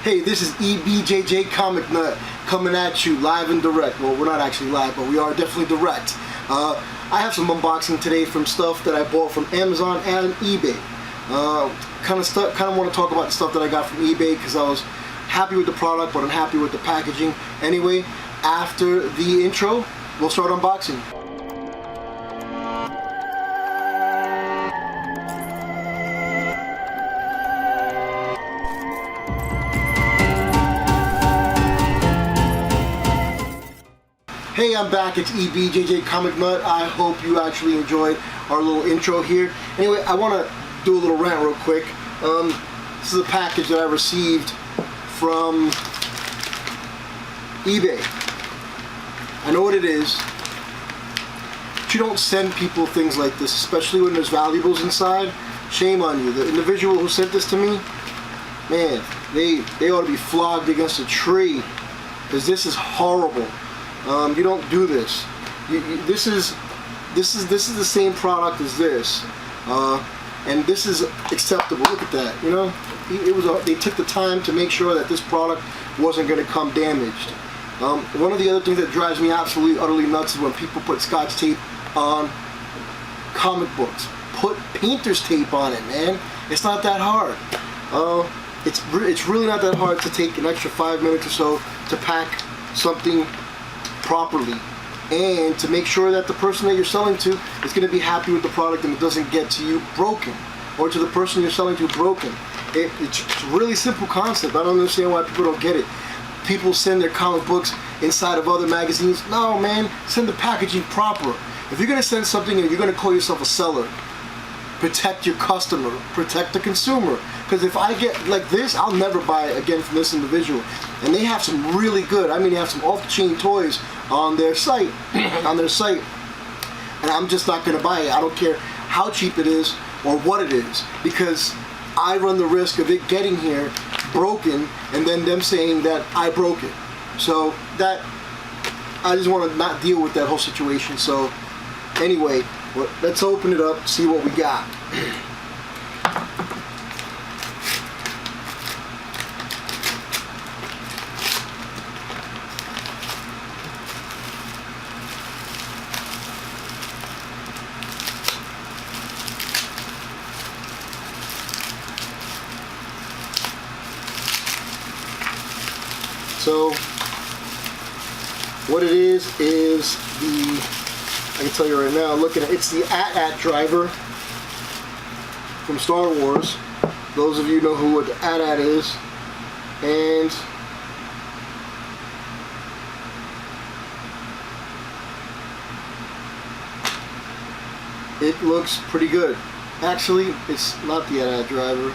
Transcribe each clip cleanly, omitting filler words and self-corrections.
Hey, this is e.bjjcomicnut coming at you live and direct. Well, we're not actually live, but we are definitely direct. I have some unboxing today from stuff that I bought from Amazon and eBay. Kind of want to talk about the stuff that I got from eBay because I was happy with the product, but unhappy with the packaging. Anyway, after the intro, we'll start unboxing. Hey, I'm back. It's e.bjjcomicnut. I hope you actually enjoyed our little intro here. Anyway, I want to do a little rant real quick. This is a package that I received from eBay. I know what it is. But you don't send people things like this, especially when there's valuables inside. Shame on you. The individual who sent this to me, man, they ought to be flogged against a tree, because this is horrible. You don't do this. This is the same product as this, and this is acceptable. Look at that. You know, they took the time to make sure that this product wasn't going to come damaged. One of the other things that drives me absolutely utterly nuts is when people put Scotch tape on comic books. Put painter's tape on it, man. It's not that hard. It's really not that hard to take an extra 5 minutes or so to pack something properly, and to make sure that the person that you're selling to is going to be happy with the product and it doesn't get to you broken, or to the person you're selling to broken. It's a really simple concept. I don't understand why people don't get it. People send their comic books inside of other magazines. No, man, send the packaging proper. If you're going to send something and you're going to call yourself a seller, protect your customer, protect the consumer. Because if I get like this, I'll never buy again from this individual. And they have some really good, I mean, they have some off-the-chain toys on their site, and I'm just not going to buy it. I don't care how cheap it is or what it is, because I run the risk of it getting here broken and then them saying that I broke it. So that, I just want to not deal with that whole situation. So anyway, let's open it up, see what we got. So what it is the, I can tell you right now, looking at it's the AT-AT driver from Star Wars. Those of you know what the AT-AT is, and it looks pretty good. Actually, it's not the AT-AT driver.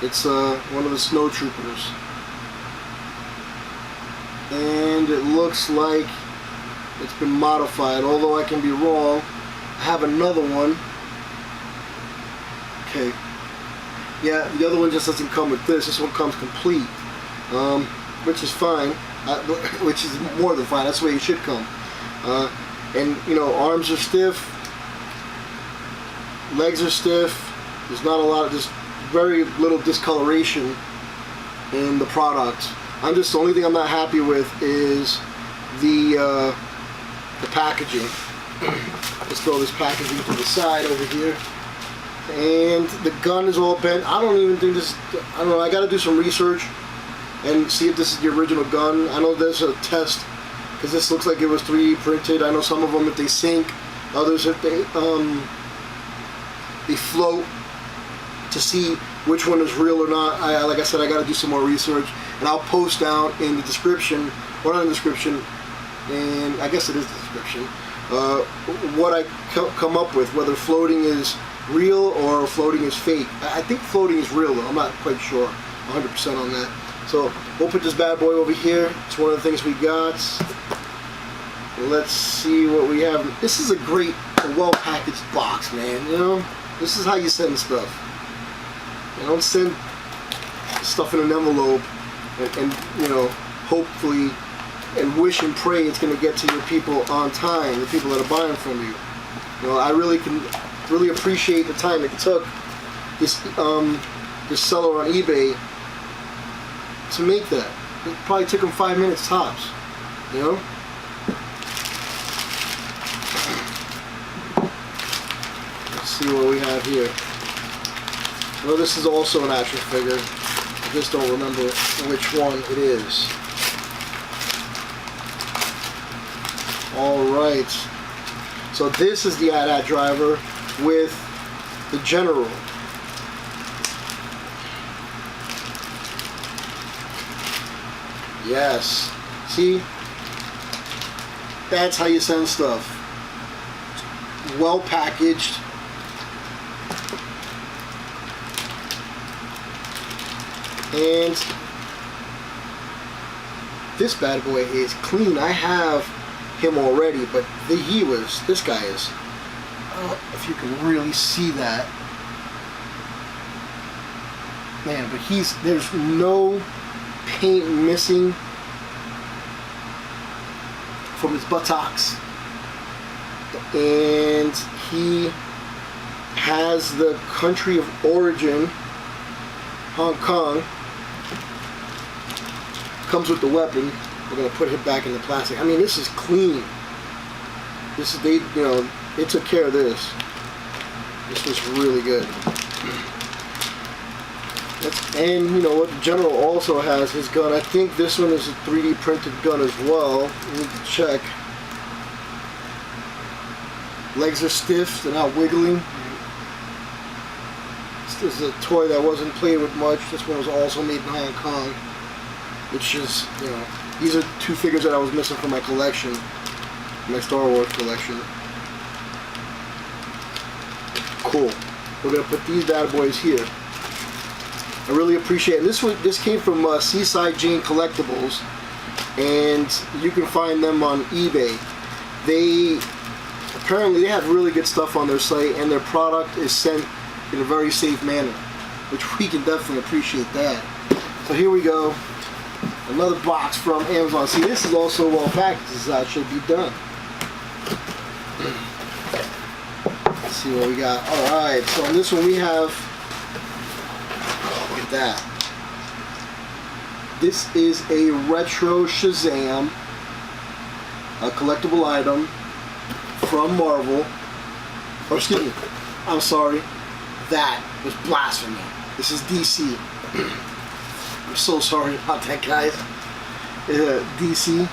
It's one of the snow troopers. And it looks like it's been modified, although I can be wrong. I have another one. Okay. Yeah, the other one just doesn't come with this. This one comes complete, which is fine, which is more than fine. That's the way it should come. And, you know, arms are stiff, legs are stiff. There's not a lot of, just very little discoloration in the product. The only thing I'm not happy with is the packaging. Let's throw this packaging to the side over here. And the gun is all bent. I don't even think this, I don't know, I gotta do some research and see if this is the original gun. I know there's a test, because this looks like it was 3D printed. I know some of them, if they sink, others if they float, to see which one is real or not. Like I said, I gotta do some more research. And I'll post down in the description, or not in the description, and I guess it is the description, what I come up with, whether floating is real or floating is fake. I think floating is real though, I'm not quite sure, 100% on that. So we'll put this bad boy over here. It's one of the things we got. Let's see what we have. This is a great, well-packaged box, man, you know? This is how you send stuff. You don't send stuff in an envelope and you know, hopefully, and wish and pray it's going to get to your people on time, the people that are buying from you. You know, I really appreciate the time it took this seller on eBay to make that. It probably took them 5 minutes tops, you know? Let's see what we have here. Well, this is also an action figure. I just don't remember which one it is. Alright. So this is the AT-AT driver with the General. Yes. See? That's how you send stuff. Well packaged. And this bad boy is clean. I have him already, but this guy is. I don't know if you can really see that. Man, but there's no paint missing from his buttocks. And he has the country of origin, Hong Kong. Comes with the weapon. We're gonna put it back in the plastic. I mean, this is clean. This is they took care of this. This was really good. And you know what? The General also has his gun. I think this one is a 3D printed gun as well. We need to check. Legs are stiff. They're not wiggling. This is a toy that wasn't played with much. This one was also made in Hong Kong. Which is, you know, these are two figures that I was missing from my collection, my Star Wars collection. Cool. We're gonna put these bad boys here. I really appreciate it. This came from Seaside Jane Collectibles, and you can find them on eBay. Apparently they have really good stuff on their site, and their product is sent in a very safe manner, which we can definitely appreciate that. So here we go. Another box from Amazon. See, this is also well packaged. This is how it should be done. Let's see what we got. Alright, so on this one we have, look at that. This is a retro Shazam, a collectible item from Marvel. Or excuse me, I'm sorry. That was blasphemy. This is DC. I'm so sorry about that, guys. DC,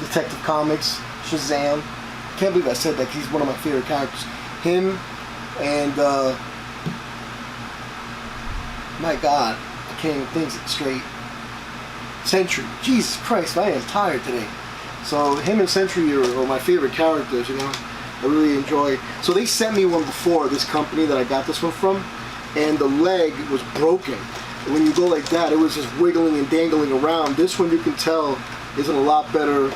Detective Comics, Shazam. Can't believe I said that because he's one of my favorite characters. Him and, my God, I can't even think it straight. Sentry. Jesus Christ, I am tired today. So him and Sentry are my favorite characters, you know. I really enjoy. So they sent me one before, this company that I got this one from, and the leg was broken. When you go like that, it was just wiggling and dangling around. This one, you can tell, is in a lot better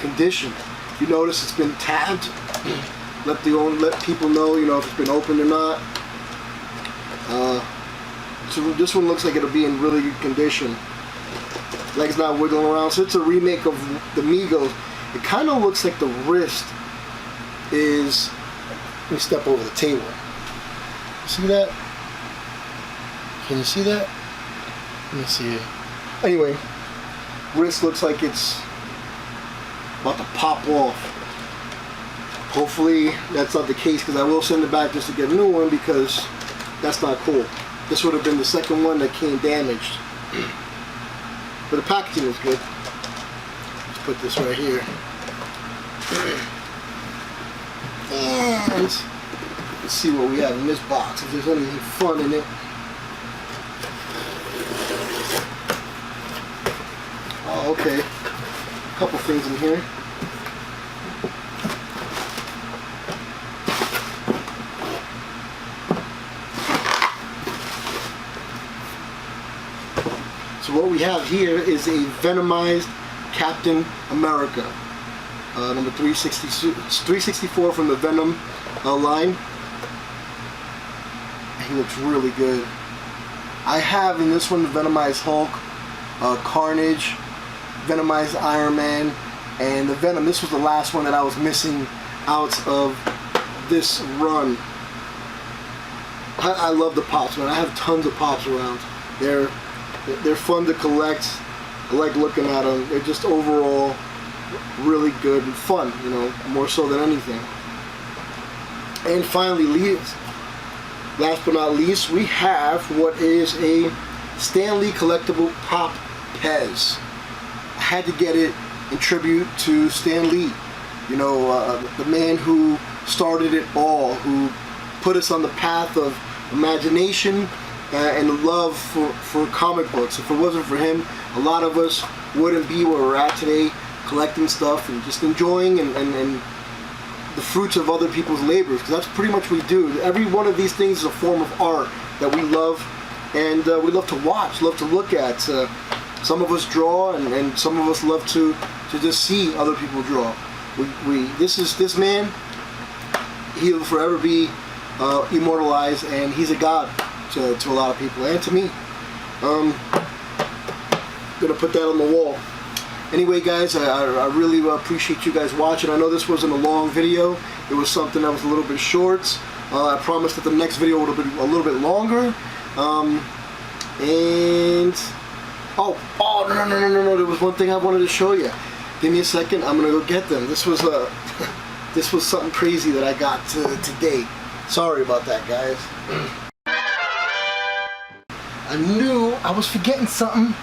condition. You notice it's been tabbed. Let people know, you know, if it's been opened or not. So this one looks like it'll be in really good condition. Leg's not wiggling around. So it's a remake of the Migos. It kind of looks like the wrist is. Let me step over the table. See that? Can you see that? Let me see it. Anyway, wrist looks like it's about to pop off. Hopefully that's not the case, because I will send it back just to get a new one, because that's not cool. This would have been the second one that came damaged. But the packaging is good. Let's put this right here. And let's see what we have in this box, if there's anything fun in it. Oh, okay. A couple things in here. So what we have here is a Venomized Captain America, number 364 from the Venom line. He looks really good. I have in this one the Venomized Hulk, Carnage, Venomized Iron Man, and the Venom. This was the last one that I was missing out of this run. I love the Pops, man. I have tons of Pops around. They're They're fun to collect. I like looking at them. They're just overall really good and fun, you know, more so than anything. And finally, last but not least, we have what is a Stan Lee collectible Pop Pez. I had to get it in tribute to Stan Lee, you know, the man who started it all, who put us on the path of imagination and the love for comic books. If it wasn't for him, a lot of us wouldn't be where we're at today, collecting stuff and just enjoying and the fruits of other people's labors, because that's pretty much what we do. Every one of these things is a form of art that we love, and we love to watch, love to look at. Some of us draw, and some of us love to just see other people draw. This man, he'll forever be immortalized, and he's a god to a lot of people, and to me. Gonna put that on the wall. Anyway, guys, I really appreciate you guys watching. I know this wasn't a long video. It was something that was a little bit short. I promised that the next video would have been a little bit longer. Oh, no, there was one thing I wanted to show you. Give me a second. I'm gonna go get them. This was this was something crazy that I got today. Sorry about that, guys. I knew I was forgetting something.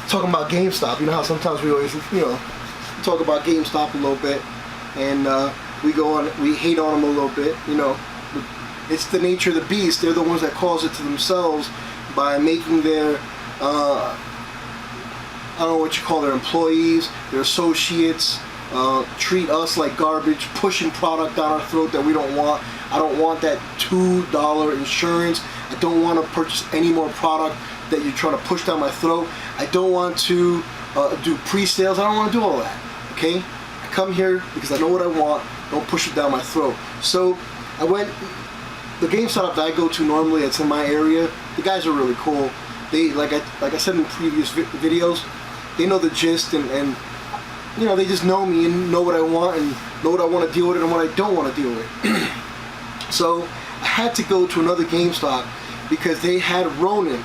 Talking about GameStop, you know how sometimes we always, you know, talk about GameStop a little bit, and we hate on them a little bit, you know. It's the nature of the beast. They're the ones that cause it to themselves by making their, I don't know what you call their employees, their associates, treat us like garbage, pushing product down our throat that we don't want. I don't want that $2 insurance. I don't want to purchase any more product that you're trying to push down my throat. I don't want to do pre-sales. I don't want to do all that, okay? I come here because I know what I want. Don't push it down my throat. So I went, the GameStop that I go to normally, it's in my area. The guys are really cool. They, like I said in previous videos, they know the gist, and you know, they just know me and know what I want and know what I want to deal with and what I don't want to deal with. So I had to go to another GameStop because they had Ronin.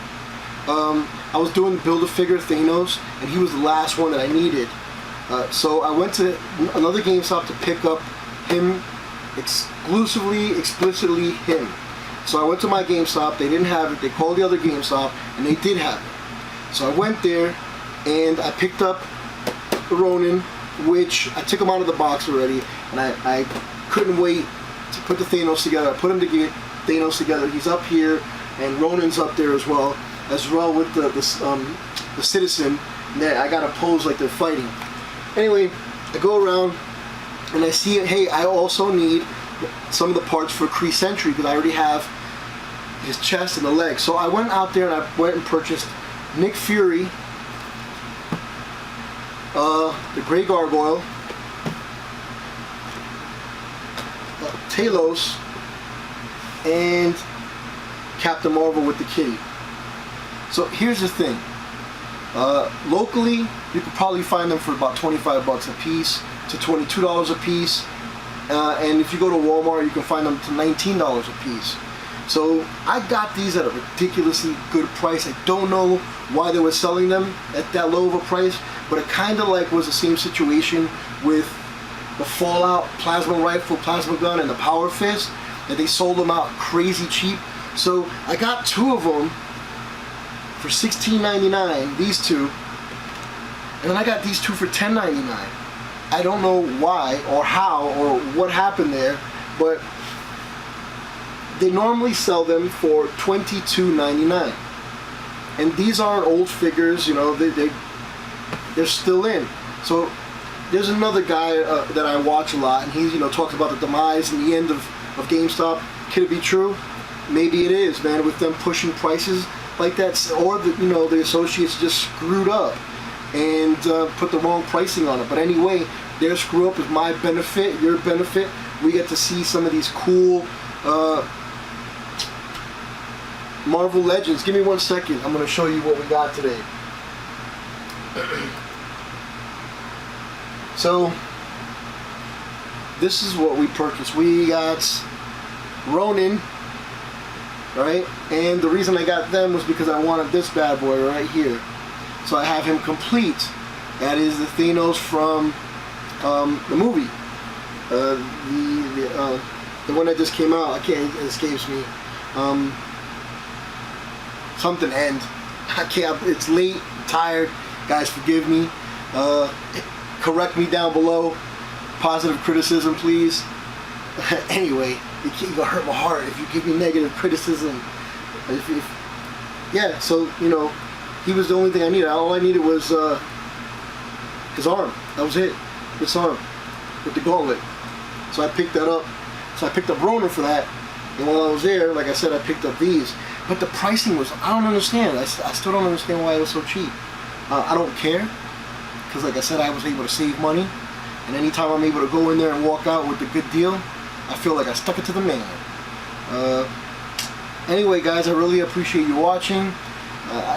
I was doing Build-A-Figure Thanos, and he was the last one that I needed. So I went to another GameStop to pick up him, explicitly him. So I went to my GameStop, they didn't have it, they called the other GameStop, and they did have it. So I went there, and I picked up the Ronin, which I took him out of the box already, and I couldn't wait to put the Thanos together. I put him to get Thanos together. He's up here, and Ronin's up there as well with the Citizen. That I gotta pose like they're fighting. Anyway, I go around and I see, hey, I also need some of the parts for Kree Sentry because I already have his chest and the legs. So I went out there and I went and purchased Nick Fury, the Grey Gargoyle, Talos, and Captain Marvel with the kitty. So here's the thing. Locally, you could probably find them for about 25 bucks a piece to $22 a piece. And if you go to Walmart, you can find them to $19 a piece. So I got these at a ridiculously good price. I don't know why they were selling them at that low of a price, but it kind of like was the same situation with the Fallout plasma rifle, plasma gun, and the Power Fist, that they sold them out crazy cheap. So I got two of them for $16.99, these two, and then I got these two for $10.99. I don't know why or how or what happened there, but they normally sell them for $22.99. And these aren't old figures, you know, they're still in. So there's another guy that I watch a lot, and he, you know, talks about the demise and the end of GameStop. Could it be true? Maybe it is, man, with them pushing prices like that, or the associates just screwed up and put the wrong pricing on it. But anyway, their screw up is my benefit, your benefit. We get to see some of these cool Marvel Legends. Give me 1 second. I'm going to show you what we got today. So this is what we purchased. We got Ronin, right? And the reason I got them was because I wanted this bad boy right here. So I have him complete. That is the Thanos from the movie. The one that just came out. I can't, it escapes me. Something end. I can't, it's late, I'm tired. Guys, forgive me. Correct me down below. Positive criticism, please. Anyway, you're gonna hurt my heart if you give me negative criticism. Yeah, so, you know, he was the only thing I needed. All I needed was his arm. That was it. This arm with the gauntlet. So I picked that up. So I picked up Ronan for that. And while I was there, like I said, I picked up these. But the pricing was, I don't understand. I still don't understand why it was so cheap. I don't care. Because like I said, I was able to save money. And anytime I'm able to go in there and walk out with a good deal, I feel like I stuck it to the man. Anyway, guys, I really appreciate you watching.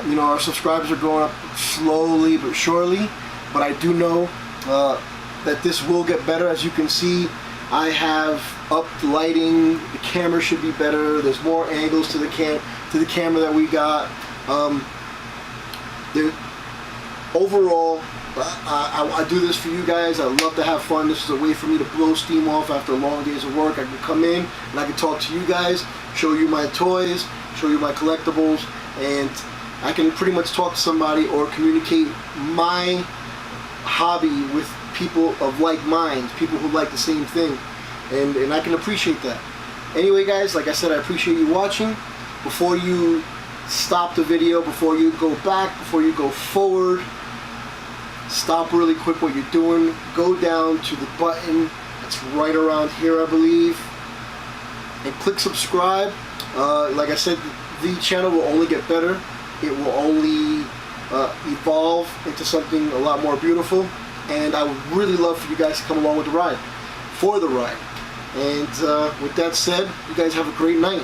You know, our subscribers are going up slowly but surely. But I do know that this will get better. As you can see, I have upped lighting. The camera should be better. There's more angles to the camera that we got. Overall, I do this for you guys. I love to have fun. This is a way for me to blow steam off after long days of work. I can come in and I can talk to you guys, show you my toys, show you my collectibles, and I can pretty much talk to somebody or communicate my hobby with people of like minds, people who like the same thing, and I can appreciate that. Anyway, guys, like I said, I appreciate you watching. Before you stop the video, before you go back, before you go forward, stop really quick what you're doing. Go down to the button that's right around here, I believe, and click subscribe. Like I said, the channel will only get better. It will only evolve into something a lot more beautiful, and I would really love for you guys to come along with the ride, for the ride. And with that said, you guys have a great night.